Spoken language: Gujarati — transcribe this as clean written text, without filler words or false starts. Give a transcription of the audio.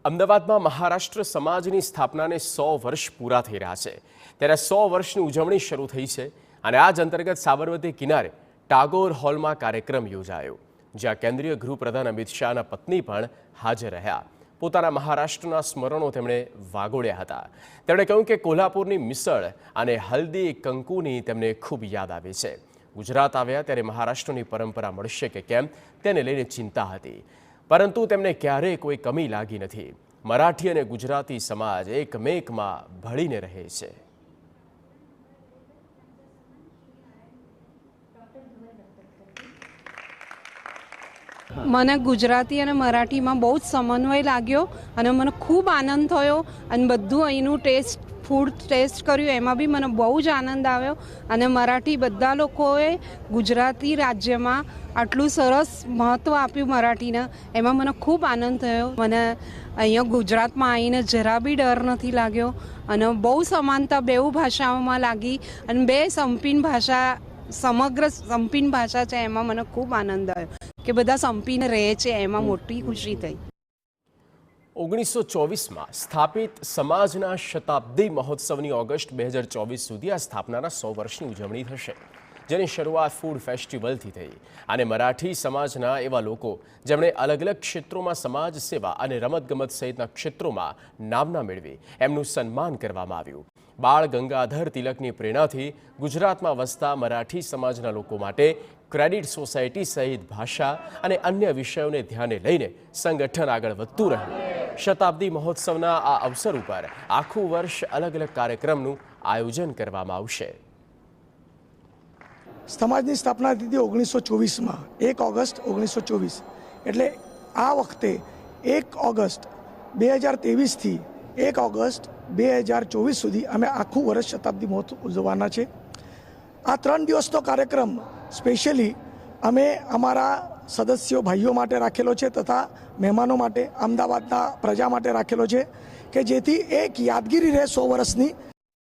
અમદાવાદમાં મહારાષ્ટ્ર સમાજની સ્થાપનાને 100 વર્ષ પૂરા થઈ રહ્યા છે ત્યારે 100 વર્ષની ઉજવણી શરૂ થઈ છે અને આ જ અંતર્ગત સાબરમતી કિનારે ટાગોર હોલમાં કાર્યક્રમ યોજાયો જ્યાં કેન્દ્રીય ગૃહપ્રધાન અમિત શાહના પત્ની પણ હાજર રહ્યા। પોતાના મહારાષ્ટ્રના સ્મરણો તેમણે વાગોળ્યા હતા। તેમણે કહ્યું કે કોલ્હાપુરની મિસળ અને હલ્દી કંકુની તેમને ખૂબ યાદ આવે છે। ગુજરાત આવ્યા ત્યારે મહારાષ્ટ્રની પરંપરા મળશે કે કેમ તેને લઈને ચિંતા હતી, પરંતુ તેમને ક્યારેય કોઈ કમી લાગી નથી। મરાઠી અને ગુજરાતી સમાજ એકમેકમાં ભળીને રહે છે। મને ગુજરાતી અને મરાઠીમાં બહુ જ સમન્વય લાગ્યો અને મને ખૂબ આનંદ થયો અને બધું અહીંનું ફૂડ ટેસ્ટ કર્યું એમાં બી મને બહુ જ આનંદ આવ્યો અને મરાઠી બધા લોકોએ ગુજરાતી રાજ્યમાં આટલું સરસ મહત્ત્વ આપ્યું મરાઠીને એમાં મને ખૂબ આનંદ થયો। મને અહીંયા ગુજરાતમાં આવીને જરા બી ડર નથી લાગ્યો અને બહુ સમાનતા બેઉ ભાષાઓમાં લાગી અને બે સંપીન ભાષા સમગ્ર સંપીન ભાષા છે એમાં મને ખૂબ આનંદ આવ્યો કે બધા સંપીને રહે છે એમાં મોટી ખુશી થઈ। 1924માં સ્થાપિત સમાજના શતાબ્દી મહોત્સવની ઓગસ્ટ 2024 સુધી આ સ્થાપનાના 100 વર્ષની ઉજવણી થશે, જેની શરૂઆત ફૂડ ફેસ્ટિવલથી થઈ અને મરાઠી સમાજના એવા લોકો જેમણે અલગ અલગ ક્ષેત્રોમાં સમાજ સેવા અને રમતગમત સહિતના ક્ષેત્રોમાં નામના મેળવી એમનું સન્માન કરવામાં આવ્યું। બાળ ગંગાધર તિલકની પ્રેરણાથી ગુજરાતમાં વસતા મરાઠી સમાજના લોકો માટે ક્રેડિટ સોસાયટી સહિત ભાષા અને અન્ય વિષયોને ધ્યાને લઈને સંગઠન આગળ વધતું રહ્યું। શતાબ્દી મહોત્સવના આ અવસર ઉપર આખું વર્ષ અલગ અલગ કાર્યક્રમનું આયોજન કરવામાં આવશે। સમાજની સ્થાપના થઈ હતી 1924માં 1 ઓગસ્ટ 1924 એટલે આ વખતે 1 ઓગસ્ટ 2023થી 1 ઓગસ્ટ 2024 સુધી અમે આખું વર્ષ શતાબ્દી મહોત્સવ ઉજવવાના છે। આ 3 દિવસનો કાર્યક્રમ સ્પેશિયલી અમે અમારા સદસ્યો ભાઈઓ માટે રાખેલો છે તથા મહેમાનો માટે અમદાવાદના પ્રજા માટે રાખેલો છે કે જેથી એક યાદગીરી રહે 100 વર્ષની।